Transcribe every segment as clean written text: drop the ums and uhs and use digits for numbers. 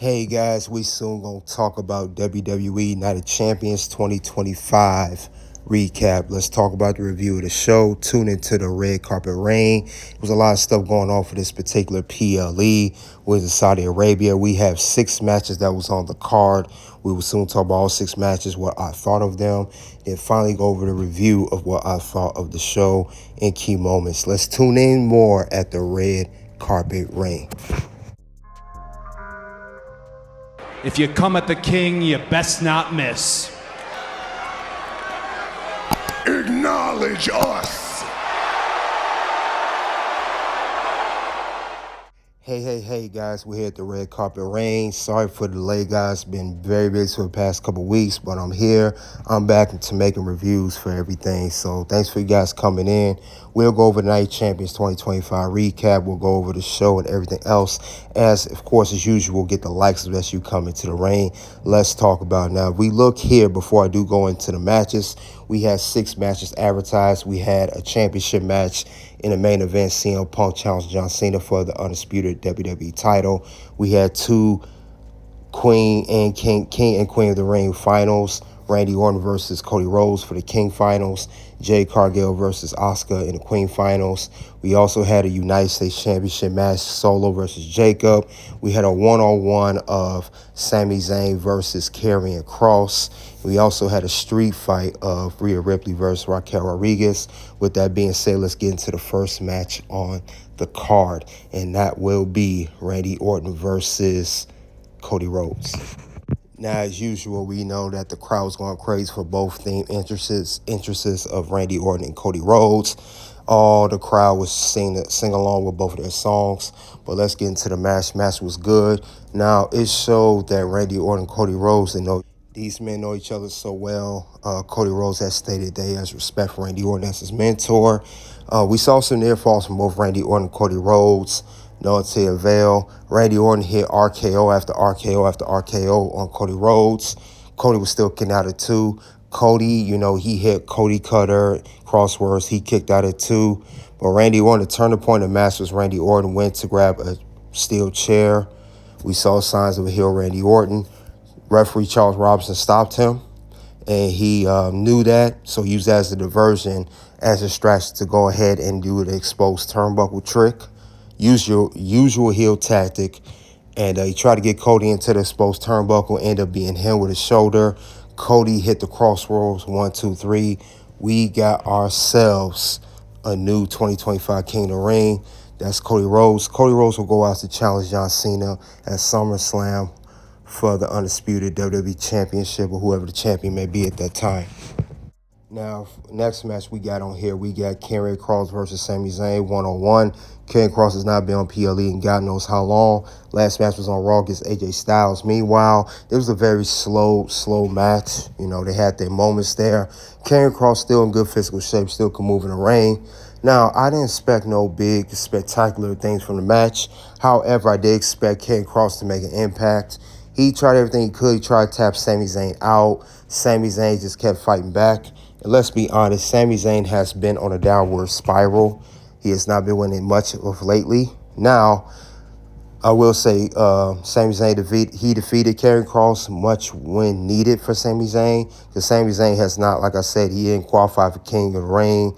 Hey guys, we soon gonna talk about WWE Night of Champions 2025 recap. Let's talk about the review of the show. Tune into the red carpet reign. There was a lot of stuff going on for this particular PLE. With Saudi Arabia, we have 6 matches that was on the card. We will soon talk about all 6 matches, what I thought of them, then finally go over the review of what I thought of the show in key moments. Let's tune in more at the red carpet reign. If you come at the king, you best not miss. Acknowledge us. Hey, guys, we're here at the red carpet reign. Sorry for the delay, guys. Been very busy for the past couple weeks, but I'm here. I'm back to making reviews for everything. So thanks for you guys coming in. We'll go over the Night Champions 2025 recap. We'll go over the show and everything else. As, of course, as usual, get the likes as you come into the ring. Let's talk about it now. If we look here before I do go into the matches, we had 6 matches advertised. We had a championship match in the main event. CM Punk challenged John Cena for the Undisputed WWE title. We had 2 King and Queen of the Ring finals. Randy Orton versus Cody Rhodes for the King finals. Jade Cargill versus Asuka in the Queen finals. We also had a United States Championship match, Solo versus Jacob. We had a one-on-one of Sami Zayn versus Karrion Kross. We also had a street fight of Rhea Ripley versus Raquel Rodriguez. With that being said, let's get into the first match on the card, and that will be Randy Orton versus Cody Rhodes. Now, as usual, we know that the crowd's going crazy for both theme interests of Randy Orton and Cody Rhodes. All the crowd was sing along with both of their songs. But let's get into the match. Match was good. Now, it showed that Randy Orton and Cody Rhodes, these men know each other so well. Cody Rhodes has stated that he has respect for Randy Orton as his mentor. We saw some near falls from both Randy Orton and Cody Rhodes. No to avail. Randy Orton hit RKO after RKO after RKO on Cody Rhodes. Cody was still kicking out at 2. Cody, he hit Cody Cutter, crosswords. He kicked out at 2. But Randy Orton, the turning point of the match was Randy Orton went to grab a steel chair. We saw signs of a heel Randy Orton. Referee Charles Robinson stopped him, and he knew that, so he used that as a diversion, as a strategy to go ahead and do the exposed turnbuckle trick. Usual heel tactic, and he tried to get Cody into the exposed turnbuckle, ended up being him with his shoulder. Cody hit the crossroads, 1, 2, 3. We got ourselves a new 2025 King of the Ring. That's Cody Rhodes. Cody Rhodes will go out to challenge John Cena at SummerSlam for the Undisputed WWE Championship, or whoever the champion may be at that time. Now, next match we got on here, we got Karrion Kross versus Sami Zayn one-on-one. Karrion Kross has not been on PLE in God knows how long. Last match was on Raw against AJ Styles. Meanwhile, it was a very slow match. They had their moments there. Karrion Kross still in good physical shape, still can move in the ring. Now, I didn't expect no big, spectacular things from the match. However, I did expect Karrion Kross to make an impact. He tried everything he could. He tried to tap Sami Zayn out. Sami Zayn just kept fighting back. And let's be honest, Sami Zayn has been on a downward spiral. He has not been winning much of lately. Now, I will say Sami Zayn defeated Karrion Kross much when needed for Sami Zayn. Because Sami Zayn has not, like I said, he didn't qualify for King of the Ring.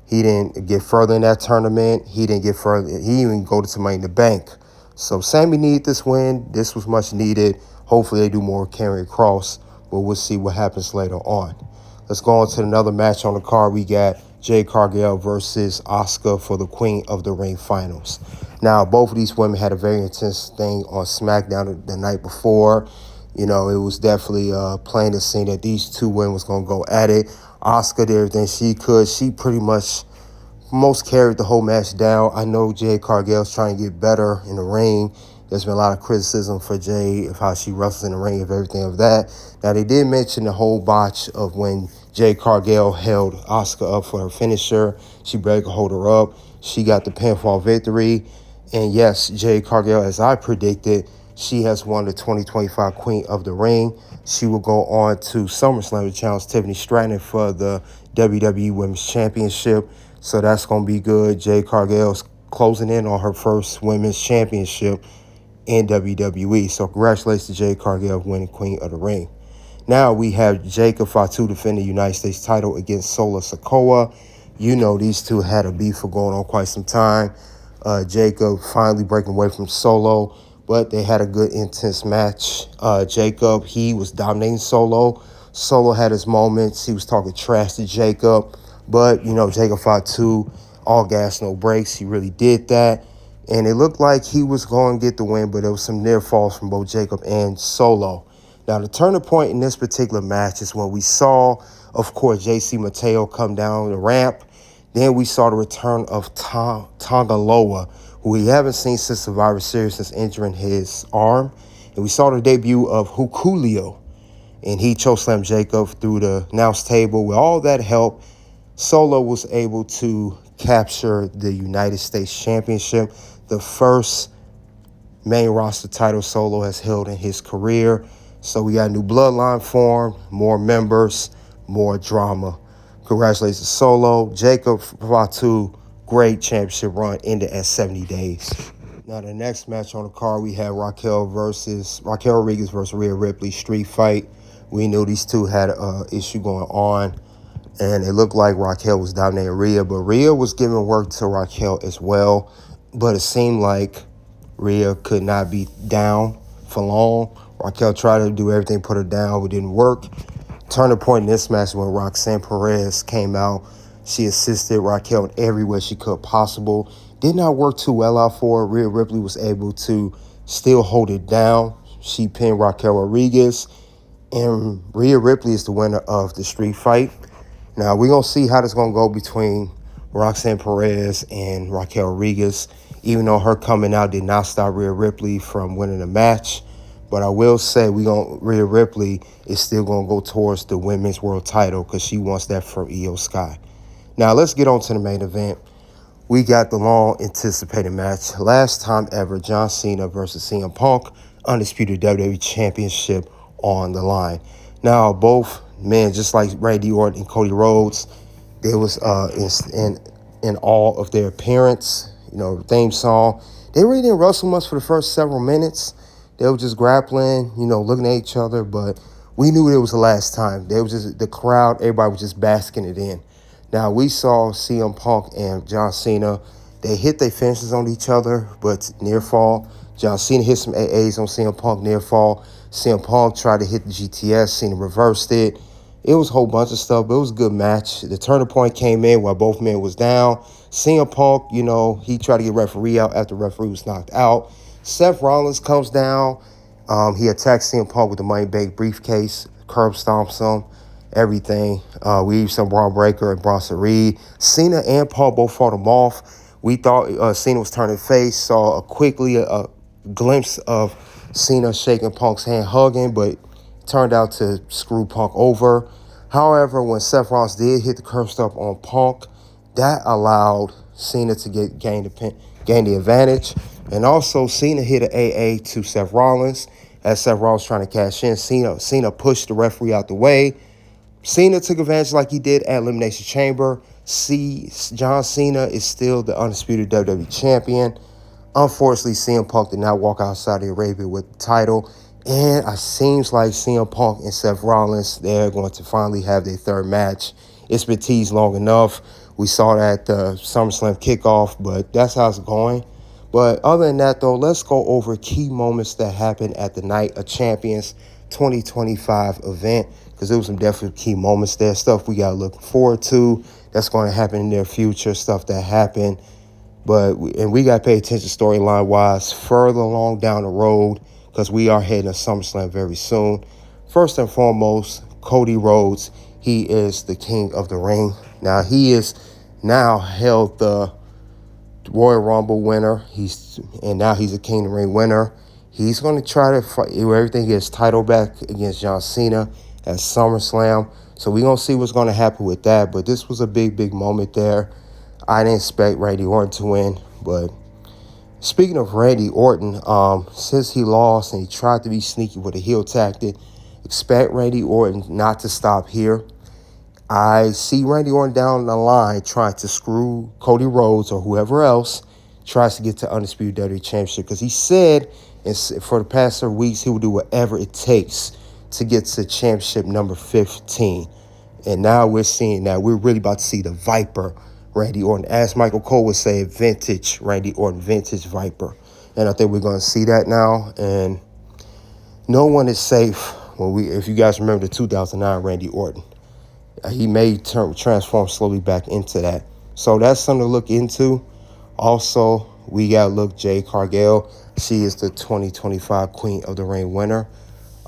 He didn't get further in that tournament. He didn't get further. He didn't even go to Money in the Bank. So Sami needed this win. This was much needed. Hopefully they do more with Karrion Kross, but we'll see what happens later on. Let's go on to another match on the card. We got Jade Cargill versus Asuka for the Queen of the Ring finals. Now, both of these women had a very intense thing on SmackDown the night before. It was definitely plain to see that these two women was going to go at it. Asuka did everything she could. She pretty much most carried the whole match down. I know Jade Cargill's trying to get better in the ring. There's been a lot of criticism for Jade of how she wrestles in the ring, of everything of that. Now, they did mention the whole botch of when Jade Cargill held Asuka up for her finisher. She barely could hold her up. She got the pinfall victory. And yes, Jade Cargill, as I predicted, she has won the 2025 Queen of the Ring. She will go on to SummerSlam to challenge Tiffany Stratton for the WWE Women's Championship. So that's going to be good. Jade Cargill's closing in on her first Women's Championship in WWE. So congratulations to Jade Cargill winning Queen of the Ring. Now we have Jacob Fatu defending the United States title against Solo Sikoa. You know these two had a beef for going on quite some time. Jacob finally breaking away from Solo, but they had a good, intense match. Jacob, he was dominating Solo. Solo had his moments. He was talking trash to Jacob, but, you know, Jacob Fatu, all gas, no brakes. He really did that, and it looked like he was going to get the win, but there was some near falls from both Jacob and Solo. Now, the turning point in this particular match is when we saw, of course, JC Mateo come down the ramp. Then we saw the return of Tongaloa, who we haven't seen since Survivor Series since injuring his arm. And we saw the debut of Hukulio, and he chokeslammed Jacob through the announce table. With all that help, Solo was able to capture the United States Championship, the first main roster title Solo has held in his career. So we got a new bloodline formed, more members, more drama. Congratulations to Solo. Jacob Fatu, great championship run, ended at 70 days. Now the next match on the card, we had Raquel Rodriguez versus Rhea Ripley street fight. We knew these two had an issue going on, and it looked like Raquel was dominating Rhea, but Rhea was giving work to Raquel as well. But it seemed like Rhea could not be down for long. Raquel tried to do everything, put her down, but it didn't work. Turning point in this match when Roxanne Perez came out. She assisted Raquel in every way she could possible. Did not work too well out for her. Rhea Ripley was able to still hold it down. She pinned Raquel Rodriguez, and Rhea Ripley is the winner of the street fight. Now, we're going to see how this is going to go between Roxanne Perez and Raquel Rodriguez, even though her coming out did not stop Rhea Ripley from winning the match. But I will say Rhea Ripley is still going to go towards the women's world title because she wants that from Io Sky. Now, let's get on to the main event. We got the long-anticipated match. Last time ever, John Cena versus CM Punk, Undisputed WWE Championship on the line. Now, both men, just like Randy Orton and Cody Rhodes, they was in awe of their appearance. You know, the theme song. They really didn't wrestle much for the first several minutes. They were just grappling, you know, looking at each other, but we knew it was the last time. They was just the crowd, everybody was just basking it in. Now, we saw CM Punk and John Cena. They hit their fences on each other, but near fall. John Cena hit some AAs on CM Punk near fall. CM Punk tried to hit the GTS. Cena reversed it. It was a whole bunch of stuff, but it was a good match. The turning point came in while both men was down. CM Punk, you know, he tried to get referee out after the referee was knocked out. Seth Rollins comes down. He attacks CM Punk with the Money Bank briefcase, curb stomps him, everything. We used some Braun Breaker and Bronson Reed. Cena and Punk both fought him off. We thought Cena was turning face, saw a glimpse of Cena shaking Punk's hand, hugging, but it turned out to screw Punk over. However, when Seth Rollins did hit the curb stomp on Punk, that allowed Cena to gain the advantage. And also, Cena hit an AA to Seth Rollins as Seth Rollins trying to cash in. Cena pushed the referee out the way. Cena took advantage like he did at Elimination Chamber. John Cena is still the Undisputed WWE Champion. Unfortunately, CM Punk did not walk out of Saudi Arabia with the title. And it seems like CM Punk and Seth Rollins, they're going to finally have their third match. It's been teased long enough. We saw that at the SummerSlam kickoff, but that's how it's going. But other than that, though, let's go over key moments that happened at the Night of Champions 2025 event, because there was some definitely key moments there, stuff we got to look forward to that's going to happen in the near future, stuff that happened. And we got to pay attention storyline-wise further along down the road, because we are heading to SummerSlam very soon. First and foremost, Cody Rhodes, he is the king of the ring. Now, he is now held the Royal Rumble winner. Now he's a King of the Ring winner. He's going to try to fight everything, get his title back against John Cena at SummerSlam. So we're going to see what's going to happen with that. But this was a big, big moment there. I didn't expect Randy Orton to win. But speaking of Randy Orton, since he lost and he tried to be sneaky with a heel tactic, expect Randy Orton not to stop here. I see Randy Orton down the line trying to screw Cody Rhodes or whoever else tries to get to Undisputed WWE Championship, because he said for the past 3 weeks, he will do whatever it takes to get to championship number 15. And now we're seeing that we're really about to see the Viper, Randy Orton. As Michael Cole would say, vintage Randy Orton, vintage Viper. And I think we're going to see that now. And no one is safe if you guys remember the 2009 Randy Orton. He may transform slowly back into that. So that's something to look into. Also, we got to look Jade Cargill. She is the 2025 Queen of the Ring winner.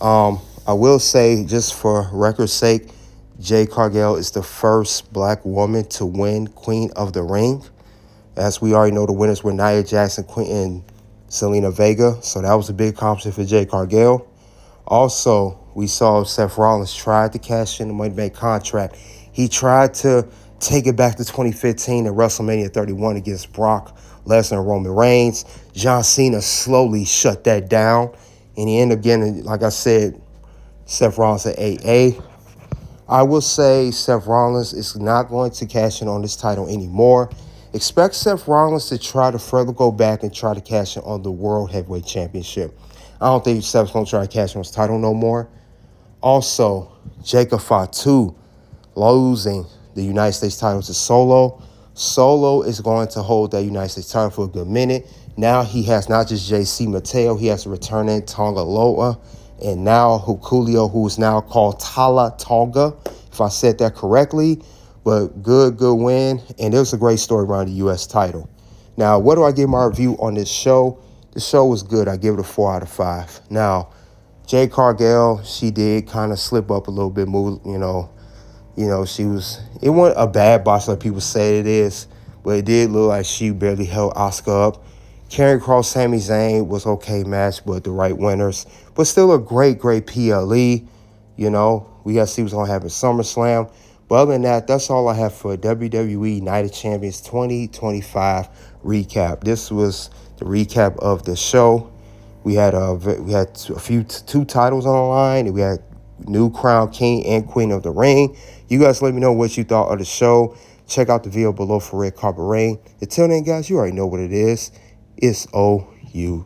I will say, just for record's sake, Jade Cargill is the first black woman to win Queen of the Ring. As we already know, the winners were Nia Jackson, Queen, and Zelina Vega. So that was a big accomplishment for Jade Cargill. Also, we saw Seth Rollins tried to cash in the Money Bank contract. He tried to take it back to 2015 at WrestleMania 31 against Brock Lesnar and Roman Reigns. John Cena slowly shut that down. And he ended up getting, like I said, Seth Rollins at 8A. I will say Seth Rollins is not going to cash in on this title anymore. Expect Seth Rollins to try to further go back and try to cash in on the World Heavyweight Championship. I don't think Seth's going to try to cash in on his title no more. Also, Jacob Fatu losing the United States title to Solo. Solo is going to hold that United States title for a good minute. Now he has not just JC Mateo, he has to return in Tonga Loa. And now Julio, who is now called Tala Tonga, if I said that correctly. But good win. And it was a great story around the U.S. title. Now, what do I give my review on this show? The show was good. I give it a 4 out of 5. Now, Jade Cargill, she did kind of slip up a little bit, she was, it wasn't a bad box like people say it is, but it did look like she barely held Asuka up. Karrion Kross, Sami Zayn was okay match, but the right winners. But still a great PLE. We got to see what's going to happen at SummerSlam. But other than that, that's all I have for WWE Night of Champions 2025 recap. This was the recap of the show. We had two titles on the line. And we had new crown king and queen of the ring. You guys let me know what you thought of the show. Check out the video below for Red Carpet Rain. Until then, guys, you already know what it is. It's OUT.